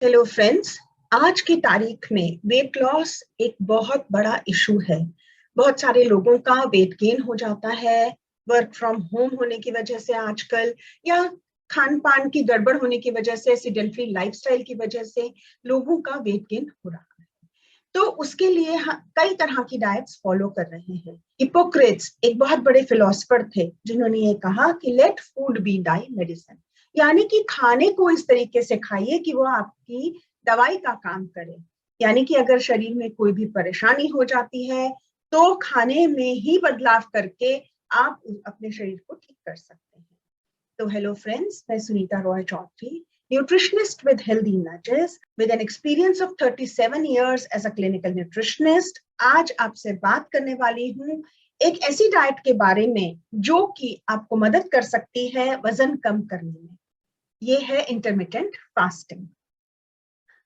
Hello friends. आज की तारीख में वेट लॉस एक बहुत बड़ा इशू है। बहुत सारे लोगों का वेट गेन हो जाता है वर्क फ्रॉम होम होने की वजह से आजकल, या खान पान की गड़बड़ होने की वजह से, सिडेंटरी लाइफस्टाइल की वजह से लोगों का वेट गेन हो रहा है। तो उसके लिए कई तरह की डाइट्स फॉलो कर रहे हैं। हिपोक्रेट्स एक बहुत बड़े फिलोसफर थे जिन्होंने ये कहा कि let food be thy medicine, यानी कि खाने को इस तरीके से खाइए कि वो आपकी दवाई का काम करे। यानी कि अगर शरीर में कोई भी परेशानी हो जाती है तो खाने में ही बदलाव करके आप अपने शरीर को ठीक कर सकते हैं। तो हेलो फ्रेंड्स, मैं Sunita Roy Chaudhary, nutritionist with healthy nudges with an experience of 37 years as a clinical nutritionist। आज आपसे बात करने वाली हूँ एक ऐसी डाइट के बारे में जो कि आपको मदद कर सकती है वजन कम करने में। ये है इंटरमिटेंट फास्टिंग।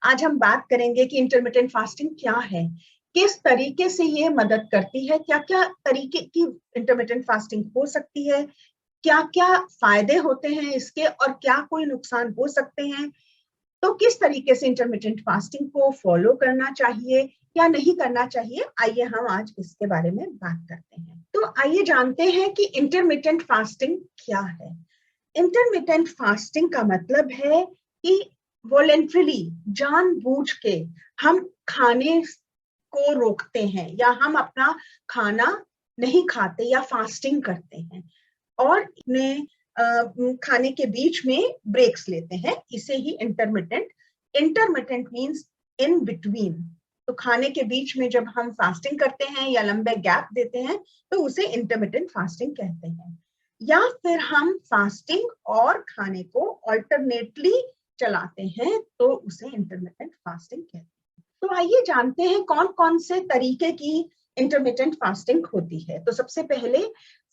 आज हम बात करेंगे कि इंटरमिटेंट फास्टिंग क्या है, किस तरीके से ये मदद करती है, क्या क्या तरीके की इंटरमिटेंट फास्टिंग हो सकती है, क्या क्या फायदे होते हैं इसके और क्या कोई नुकसान हो सकते हैं। तो किस तरीके से इंटरमिटेंट फास्टिंग को फॉलो करना चाहिए या नहीं करना चाहिए, आइए हम आज इसके बारे में बात करते हैं। तो आइए जानते हैं कि इंटरमिटेंट फास्टिंग क्या है। इंटरमिटेंट फास्टिंग का मतलब है कि वॉलेंट्रीली, जानबूझ के हम खाने को रोकते हैं या हम अपना खाना नहीं खाते या फास्टिंग करते हैं और अपने खाने के बीच में ब्रेक्स लेते हैं। इसे ही इंटरमिटेंट मींस इन बिटवीन। तो खाने के बीच में जब हम फास्टिंग करते हैं या लंबे गैप देते हैं तो उसे इंटरमिटेंट फास्टिंग कहते हैं। या फिर हम फास्टिंग और खाने को ऑल्टरनेटली चलाते हैं तो उसे इंटरमिटेंट फास्टिंग कहते हैं। तो आइए जानते हैं कौन कौन से तरीके की इंटरमिटेंट फास्टिंग होती है। तो सबसे पहले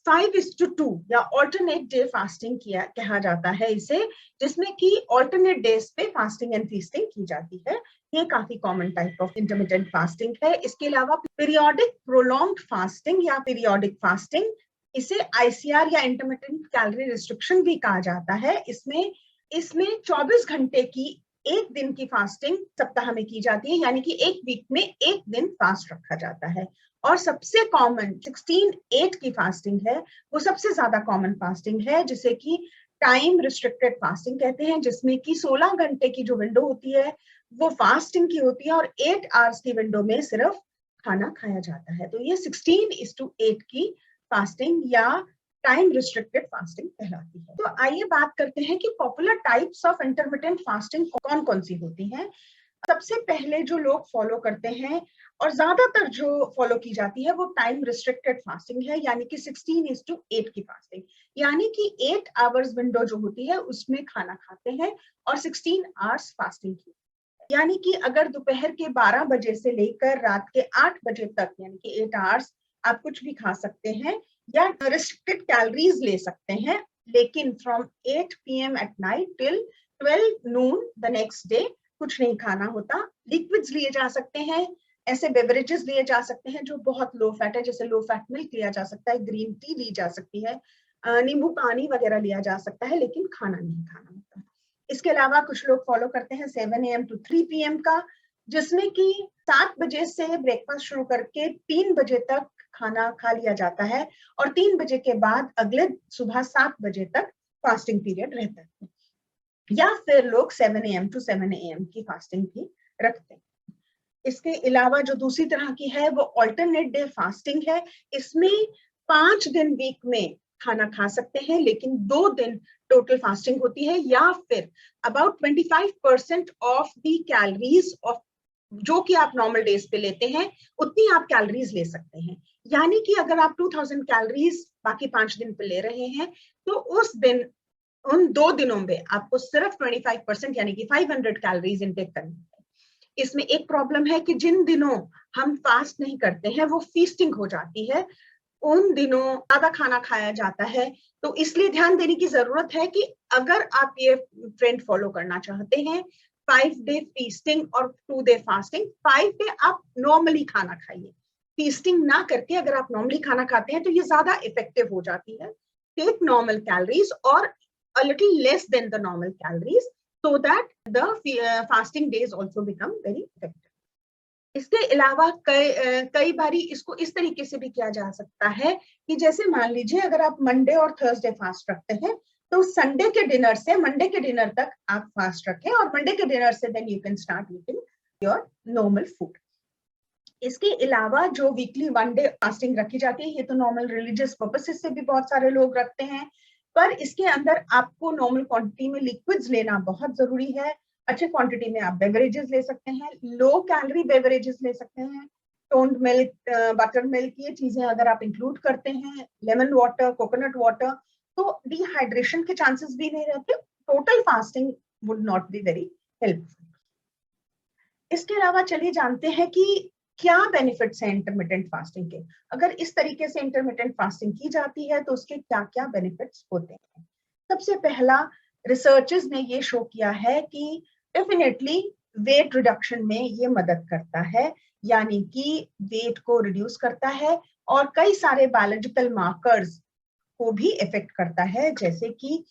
5:2 या ऑल्टरनेट डे फास्टिंग किया कहा जाता है इसे, जिसमें कि ऑल्टरनेट डेज पे फास्टिंग एंड फीस्टिंग की जाती है। ये काफी common type of intermittent fasting है। इसके अलावा पीरियोडिक प्रोलॉन्ग्ड फास्टिंग या पीरियोडिक फास्टिंग, इसे आईसीआर या इंटरमिटेंट कैलोरी रिस्ट्रिक्शन भी कहा जाता है। इसमें इसमें 24 घंटे की एक दिन की फास्टिंग सप्ताह में की जाती है, यानी कि एक वीक में एक दिन फास्ट रखा जाता है। और सबसे कॉमन 16:8 की फास्टिंग है, वो सबसे ज्यादा कॉमन फास्टिंग है, जिसे कि टाइम रिस्ट्रिक्टेड फास्टिंग कहते हैं, जिसमें कि 16 घंटे की जो विंडो होती है वो फास्टिंग की होती है और 8 आवर्स की विंडो में सिर्फ खाना खाया जाता है। तो ये 16:8 की फास्टिंग या टाइम रिस्ट्रिक्टेड फास्टिंग कहलाती है। तो आइए बात करते हैं कि popular types of intermittent fasting कौन कौन सी होती हैं। सबसे पहले जो लोग फॉलो करते हैं और ज्यादातर जो फॉलो की जाती है वो टाइम रिस्ट्रिक्टेड फास्टिंग है, यानी कि 16:8 की फास्टिंग, यानी कि 8 आवर्स विंडो जो होती है उसमें खाना खाते हैं और 16 आवर्स फास्टिंग की। यानी कि अगर दोपहर के 12 बजे से लेकर रात के 8 बजे तक, यानी कि 8 आवर्स आप कुछ भी खा सकते हैं या रिस्ट्रिक्टेड कैलोरीज ले सकते हैं, लेकिन from 8 PM at night till 12 Noon the next day कुछ नहीं खाना होता। लिक्विड्स लिए जा सकते हैं, ऐसे बेवरेजेस लिए जा सकते हैं जो बहुत लो फैट है, जैसे लो फैट मिल्क लिया जा सकता है, ग्रीन टी ली जा सकती है, नींबू पानी वगैरह लिया जा सकता है, लेकिन खाना नहीं खाना होता। इसके अलावा कुछ लोग फॉलो करते हैं 7 AM to 3 PM का, जिसमें कि 7 बजे से ब्रेकफास्ट शुरू करके 3 बजे तक खाना खा लिया जाता है और 3 बजे के बाद अगले सुबह 7 बजे तक फास्टिंग पीरियड रहता है। या फिर लोग 7 AM to 7 AM की फास्टिंग भी रखते हैं। इसके अलावा जो दूसरी तरह की है वो ऑल्टरनेट डे फास्टिंग है। इसमें 5 दिन वीक में खाना खा सकते हैं, लेकिन 2 दिन टोटल फास्टिंग होती है, या फिर about 25% of the calories of जो कि आप नॉर्मल डेज पे लेते हैं उतनी आप कैलोरीज ले सकते हैं। यानी कि अगर आप 2000 कैलोरीज बाकी 5 दिन पे ले रहे हैं तो उस दिन उन 2 दिनों में आपको सिर्फ 25% यानी कि 500 कैलोरीज इनटेक करनी है। इसमें एक प्रॉब्लम है कि जिन दिनों हम फास्ट नहीं करते हैं वो फीस्टिंग हो जाती है, उन दिनों ज्यादा खाना खाया जाता है। तो इसलिए ध्यान देने की जरूरत है कि अगर आप ये ट्रेंड फॉलो करना चाहते हैं, 5 डे फीस्टिंग और 2 डे फास्टिंग, 5 डे आप नॉर्मली खाना खाइए, फीस्टिंग ना करके अगर आप नॉर्मली खाना खाते हैं तो ये ज्यादा इफेक्टिव हो जाती है। टेक नॉर्मल कैलोरीज और a little less than the normal calories so that the fasting days also become very effective. इसके अलावा कई बारी इसको इस तरीके से भी किया जा सकता है कि जैसे मान लीजिए अगर आप मंडे और थर्सडे फास्ट रखते हैं तो संडे के डिनर से मंडे के डिनर तक आप फास्ट रखें और मंडे के डिनर से then you can start eating your normal food. इसके अलावा जो वीकली वन डे फास्टिंग रखी जाती है ये तो नॉर्मल रिलीजियस पर्पसेस से भी बहुत सारे लोग रखते हैं, पर इसके अंदर आपको नॉर्मल क्वांटिटी में लिक्विड्स लेना बहुत जरूरी है। अच्छे क्वांटिटी में आप बेवरेजेस ले सकते हैं, लो कैलोरी बेवरेजेस ले सकते हैं, टोन्ड मिल्क, बटर मिल्क, ये चीजें अगर आप इंक्लूड करते हैं, लेमन वाटर, कोकोनट वाटर, तो डिहाइड्रेशन के चांसेस भी नहीं रहते, total fasting would not be very helpful. इसके अलावा चलिए जानते हैं कि क्या बेनिफिट्स हैं इंटरमिटेंट फास्टिंग के। अगर इस तरीके से इंटरमिटेंट फास्टिंग की जाती है तो उसके क्या क्या बेनिफिट्स होते हैं। सबसे पहला, रिसर्चर्स ने ये शो किया है कि डेफिनेटली वेट रिडक्शन में ये मदद करता है, यानी कि वेट को रिड्यूस करता है और कई सारे बायोलॉजिकल मार्कर्स को भी इफेक्ट करता है, जैसे कि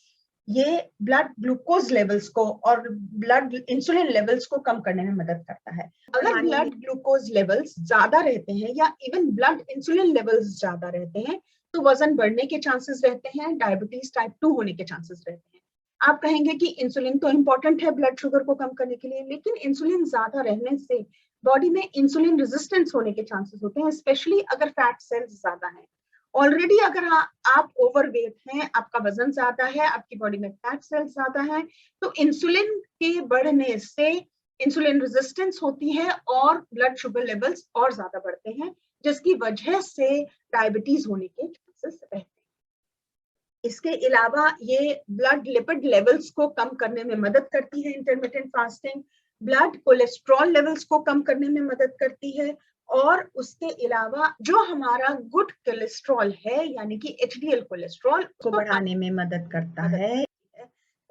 ये ब्लड ग्लूकोज लेवल्स को और ब्लड इंसुलिन लेवल्स को कम करने में मदद करता है। अगर ब्लड ग्लूकोज लेवल्स ज्यादा रहते हैं या इवन ब्लड इंसुलिन लेवल्स ज्यादा रहते हैं तो वजन बढ़ने के चांसेस रहते हैं, डायबिटीज टाइप 2 होने के चांसेस रहते हैं। आप कहेंगे कि इंसुलिन तो इंपॉर्टेंट है ब्लड शुगर को कम करने के लिए, लेकिन इंसुलिन ज्यादा रहने से बॉडी में इंसुलिन रेजिस्टेंस होने के चांसेस होते हैं, स्पेशली अगर फैट सेल्स ज्यादा है। ऑलरेडी अगर आप ओवरवेट हैं, आपका वजन ज्यादा है, आपकी बॉडी में फैट सेल्स ज्यादा है, तो इंसुलिन के बढ़ने से इंसुलिन रेजिस्टेंस होती है और ब्लड शुगर लेवल्स और ज्यादा बढ़ते हैं, जिसकी वजह से डायबिटीज होने के चांसेस रहते हैं। इसके अलावा ये ब्लड लिपिड लेवल्स को कम करने में मदद करती है intermittent fasting, blood cholesterol levels को कम करने में मदद करती है, और उसके अलावा जो हमारा गुड कोलेस्ट्रॉल है यानी कि एचडीएल कोलेस्ट्रॉल को बढ़ाने में मदद करता है।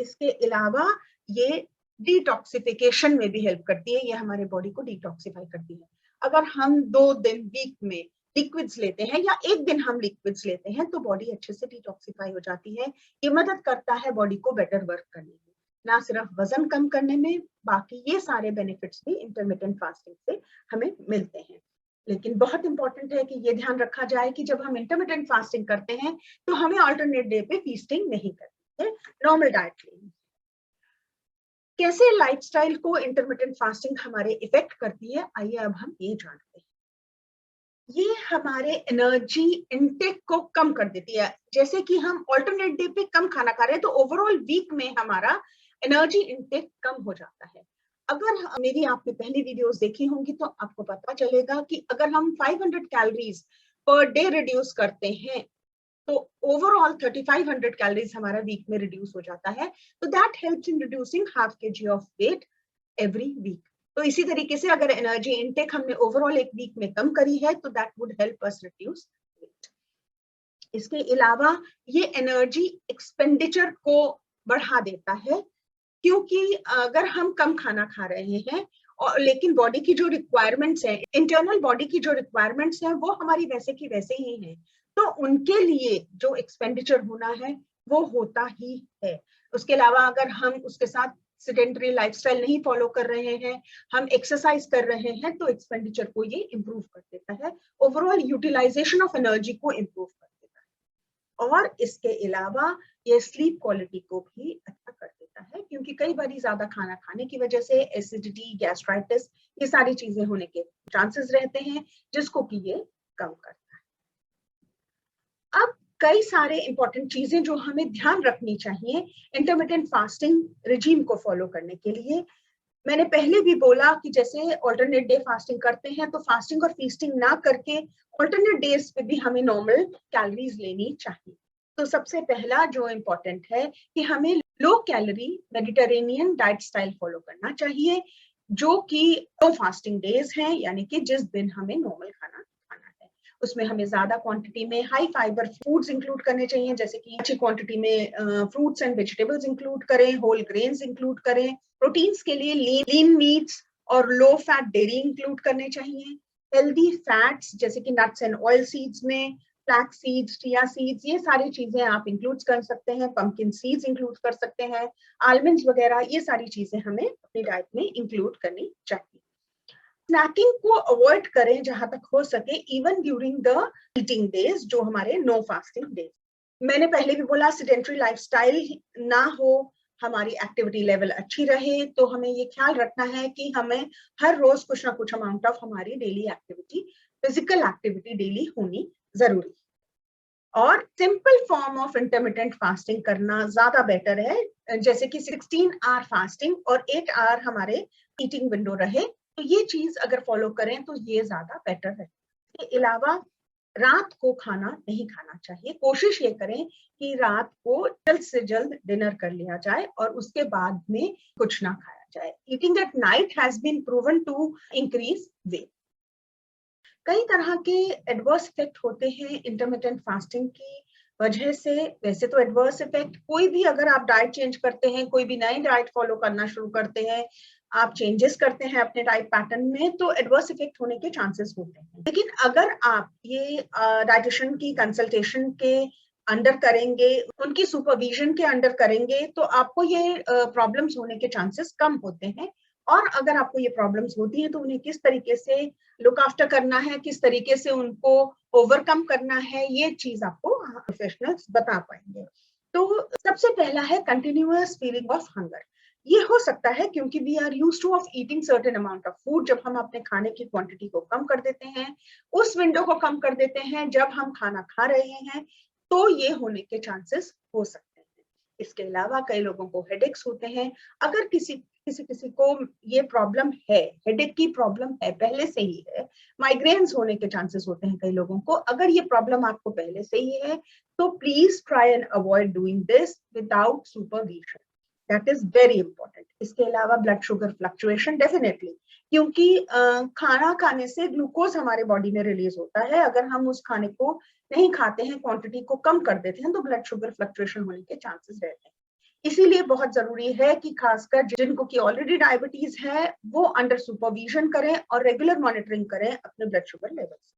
इसके अलावा ये डिटॉक्सिफिकेशन में भी हेल्प करती है, ये हमारे बॉडी को डिटॉक्सिफाई करती है। अगर हम 2 दिन वीक में लिक्विड्स लेते हैं या एक दिन हम लिक्विड्स लेते हैं तो बॉडी अच्छे से डिटॉक्सिफाई हो जाती है। ये मदद करता है बॉडी को बेटर वर्क करने में, ना सिर्फ वजन कम करने में, बाकी ये सारे बेनिफिट्स भी इंटरमिटेंट फास्टिंग से हमें मिलते हैं। लेकिन बहुत इंपॉर्टेंट है कि ये ध्यान रखा जाए कि जब हम इंटरमिटेंट फास्टिंग करते हैं तो हमें अल्टरनेट डे पे फीस्टिंग नहीं करनी है, नॉर्मल डाइट लेनी। कैसे लाइफस्टाइल को इंटरमिटेंट फास्टिंग हमारे इफेक्ट करती है, आइए अब हम ये जानते हैं। ये हमारे एनर्जी इनटेक को कम कर देती है। जैसे कि हम अल्टरनेट डे पे कम खाना खा रहे हैं तो ओवरऑल वीक में हमारा एनर्जी इनटेक कम हो जाता है। अगर मेरी आपने पहली वीडियोस देखी होंगी तो आपको पता चलेगा कि अगर हम 500 कैलोरीज पर डे रिड्यूस करते हैं तो ओवरऑल 3500 कैलोरीज हमारा वीक में रिड्यूस हो जाता है। तो that helps in reducing ½ kg of weight every week. तो इसी तरीके से अगर एनर्जी इनटेक हमने ओवरऑल एक वीक में कम करी है तो that would help us reduce weight. इसके अलावा ये एनर्जी एक्सपेंडिचर को बढ़ा देता है, क्योंकि अगर हम कम खाना खा रहे हैं और लेकिन बॉडी की जो रिक्वायरमेंट्स है, इंटरनल बॉडी की जो रिक्वायरमेंट्स है वो हमारी वैसे की वैसे ही है, तो उनके लिए जो एक्सपेंडिचर होना है वो होता ही है। उसके अलावा अगर हम उसके साथ सेडेंटरी लाइफस्टाइल नहीं फॉलो कर रहे हैं, हम एक्सरसाइज कर रहे हैं, तो एक्सपेंडिचर को ये इम्प्रूव कर देता है, ओवरऑल यूटिलाइजेशन ऑफ एनर्जी को इम्प्रूव कर देता है। और इसके अलावा ये स्लीप क्वालिटी को भी अच्छा कर देता है, क्योंकि कई बार ज्यादा खाना खाने की वजह से एसिडिटी, गैस्ट्राइटिस, ये सारी चीजें होने के चांसेस रहते हैं, जिसको कि ये कम करता है। अब कई सारे इंपॉर्टेंट चीजें जो हमें ध्यान रखनी चाहिए इंटरमिटेंट फास्टिंग रिजीम को फॉलो करने के लिए। मैंने पहले भी बोला कि जैसे ऑल्टरनेट डे फास्टिंग करते हैं तो फास्टिंग और फीस्टिंग ना करके ऑल्टरनेट डेज पे भी हमें नॉर्मल कैलोरीज लेनी चाहिए। तो सबसे पहला जो इम्पोर्टेंट है कि हमें low calorie Mediterranean diet style follow करना चाहिए, जो कि 2 फास्टिंग डेज हैं, यानी कि जिस दिन हमें नॉर्मल खाना खाना है उसमें हमें ज्यादा क्वांटिटी में हाई फाइबर फूड्स इंक्लूड करने चाहिए, जैसे कि अच्छी क्वांटिटी में फ्रूट्स एंड वेजिटेबल्स इंक्लूड करें, होल ग्रेन्स इंक्लूड करें, प्रोटीन्स के लिए लीन मीट्स और लो फैट डेयरी इंक्लूड करने चाहिए, हेल्दी फैट्स जैसे कि नट्स एंड ऑयल सीड्स में फ्लैक्स सीड्स, चिया सीड्स, ये सारी चीजें आप इंक्लूड कर सकते हैं, पंपकिन सीड्स इंक्लूड कर सकते हैं, आलमंड्स वगैरह, ये सारी चीजें हमें अपनी डाइट में इंक्लूड करनी चाहिए। स्नैकिंग को अवॉइड करें जहां तक हो सके, even during the eating days, जो हमारे नो फास्टिंग डेज। मैंने पहले भी बोला, सेडेंटरी लाइफस्टाइल ना हो, हमारी एक्टिविटी लेवल अच्छी रहे, तो हमें ये ख्याल रखना है कि हमें हर रोज कुछ ना कुछ अमाउंट ऑफ हमारी daily activity, physical activity daily होनी जरूरी। और simple form of intermittent fasting करना ज्यादा बेटर है, जैसे कि 16 आवर फास्टिंग और 8 आवर हमारे ईटिंग विंडो रहे, तो ये चीज अगर फॉलो करें तो ये ज्यादा बेटर है। इसके अलावा रात को खाना नहीं खाना चाहिए, कोशिश ये करें कि रात को जल्द से जल्द डिनर कर लिया जाए और उसके बाद में कुछ ना खाया जाए। Eating at night has been proven to increase weight. कई तरह के एडवर्स इफेक्ट होते हैं इंटरमिटेंट फास्टिंग की वजह से। वैसे तो एडवर्स इफेक्ट कोई भी, अगर आप डाइट चेंज करते हैं, कोई भी नई डाइट फॉलो करना शुरू करते हैं, आप चेंजेस करते हैं अपने डाइट पैटर्न में, तो एडवर्स इफेक्ट होने के चांसेस होते हैं। लेकिन अगर आप ये डाइटिशियन की कंसल्टेशन के अंडर करेंगे, उनकी सुपरविजन के अंडर करेंगे, तो आपको ये प्रॉब्लम्स होने के चांसेस कम होते हैं। और अगर आपको ये प्रॉब्लम्स होती हैं तो उन्हें किस तरीके से लुक आफ्टर करना है, किस तरीके से उनको ओवरकम करना है, ये चीज आपको प्रोफेशनल्स बता पाएंगे। तो सबसे पहला है कंटिन्यूअस फीलिंग ऑफ हंगर। ये हो सकता है क्योंकि we are used to of eating certain amount of food. जब हम अपने खाने की क्वांटिटी को कम कर देते हैं, उस विंडो को कम कर देते हैं जब हम खाना खा रहे हैं, तो ये होने के चांसेस हो सकते हैं। इसके अलावा कई लोगों को हेडेक्स होते हैं। अगर किसी को ये प्रॉब्लम है, हेडेक की प्रॉब्लम है, पहले से ही है, माइग्रेन्स होने के चांसेस होते हैं कई लोगों को। अगर ये प्रॉब्लम आपको पहले से ही है तो please try and avoid doing this without supervision, that is very important. इसके अलावा ब्लड शुगर फ्लक्चुएशन, डेफिनेटली, क्योंकि खाना खाने से ग्लूकोज हमारे बॉडी में रिलीज होता है। अगर हम उस खाने को नहीं खाते हैं, क्वांटिटी को कम कर देते हैं, तो ब्लड शुगर फ्लक्चुएशन होने के चांसेस रहते हैं। इसीलिए बहुत जरूरी है कि खासकर जिनको की ऑलरेडी डायबिटीज है, वो अंडर सुपरविजन करें और रेगुलर मॉनिटरिंग करें अपने ब्लड शुगर लेवल्स।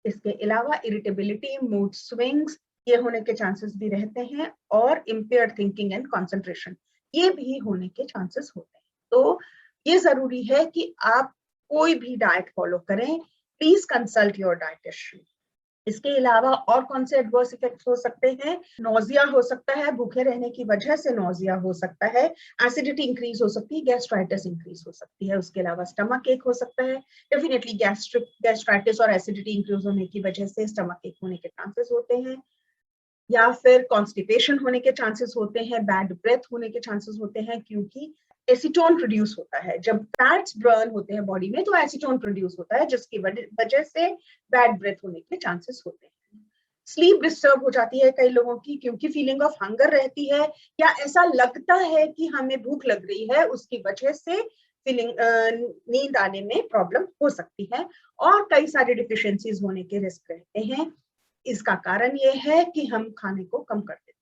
इसके अलावा इरिटेबिलिटी, मूड स्विंग्स, ये होने के चांसेस भी रहते हैं, और इम्पेयर्ड थिंकिंग एंड कंसंट्रेशन, ये भी होने के चांसेस होते हैं। तो ये जरूरी है कि आप कोई भी डाइट फॉलो करें, प्लीज कंसल्ट योर डाइटिशियन। इसके अलावा और कौन से एडवर्स इफेक्ट्स हो सकते हैं? नोजिया हो सकता है, भूखे रहने की वजह से नोजिया हो सकता है, एसिडिटी इंक्रीज हो सकती है, गैस्ट्राइटिस इंक्रीज हो सकती है। उसके अलावा स्टमक एक हो सकता है, डेफिनेटली गैस्ट्राइटिस और एसिडिटी इंक्रीज होने की वजह से स्टमक एक होने के चांसेस होते हैं, या फिर कॉन्स्टिपेशन होने के चांसेस होते हैं, बैड ब्रेथ होने के चांसेस होते हैं, क्योंकि एसीटोन प्रोड्यूस होता है। जब फैट्स बर्न होते हैं बॉडी में तो एसीटोन प्रोड्यूस होता है, जिसकी वजह से बैड ब्रेथ होने के चांसेस होते हैं। स्लीप डिस्टर्ब हो जाती है कई लोगों की, क्योंकि फीलिंग ऑफ हंगर रहती है, या ऐसा लगता है कि हमें भूख लग रही है, उसकी वजह से फीलिंग नींद आने में प्रॉब्लम हो सकती है, और कई सारे डिफिशियंसीज होने के रिस्क रहते हैं। इसका कारण ये है कि हम खाने को कम कर देते हैं।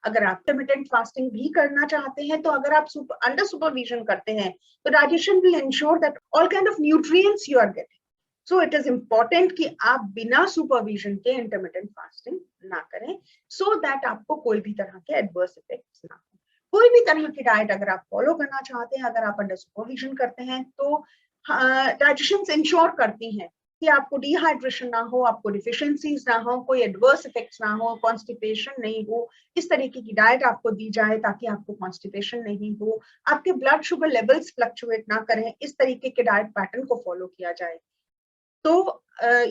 अगर आप इंटरमिटेंट फास्टिंग भी करना चाहते हैं, तो अगर आप अंडर सुपरविजन करते हैं, तो dietitian will ensure that all kind of nutrients you are getting. So it is important कि आप बिना सुपरविजन के इंटरमिटेंट फास्टिंग ना करें, सो दैट आपको कोई भी तरह के एडवर्स इफेक्ट्स ना हो। कोई भी तरह की डाइट अगर आप फॉलो करना चाहते हैं, अगर आप अंडर सुपरविजन करते हैं, तो डाइटिशियंस इंश्योर करती हैं कि आपको डिहाइड्रेशन ना हो, आपको डिफिशियंसीज ना हो, कोई एडवर्स इफेक्ट्स ना हो, कॉन्स्टिपेशन नहीं हो। इस तरीके की डाइट आपको दी जाए ताकि आपको कॉन्स्टिपेशन नहीं हो, आपके ब्लड शुगर लेवल्स फ्लक्चुएट ना करें, इस तरीके के डाइट पैटर्न को फॉलो किया जाए। तो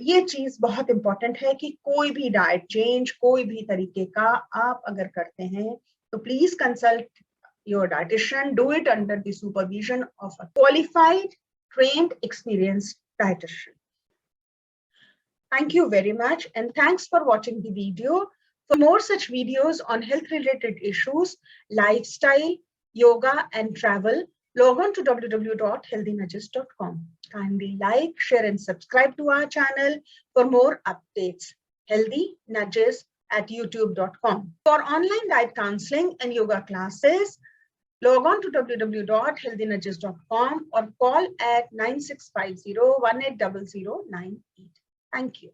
ये चीज बहुत इंपॉर्टेंट है कि कोई भी डाइट चेंज, कोई भी तरीके का आप अगर करते हैं, तो please consult your dietitian, do it under the supervision of a qualified, trained, experienced dietitian. Thank you very much, and thanks for watching the video. For more such videos on health related issues, lifestyle, yoga and travel, log on to www.healthynudges.com. Kindly like, share and subscribe to our channel for more updates. Healthy Nudges at youtube.com. For online diet counseling and yoga classes, log on to www.healthynudges.com or call at 9650 180098. Thank you.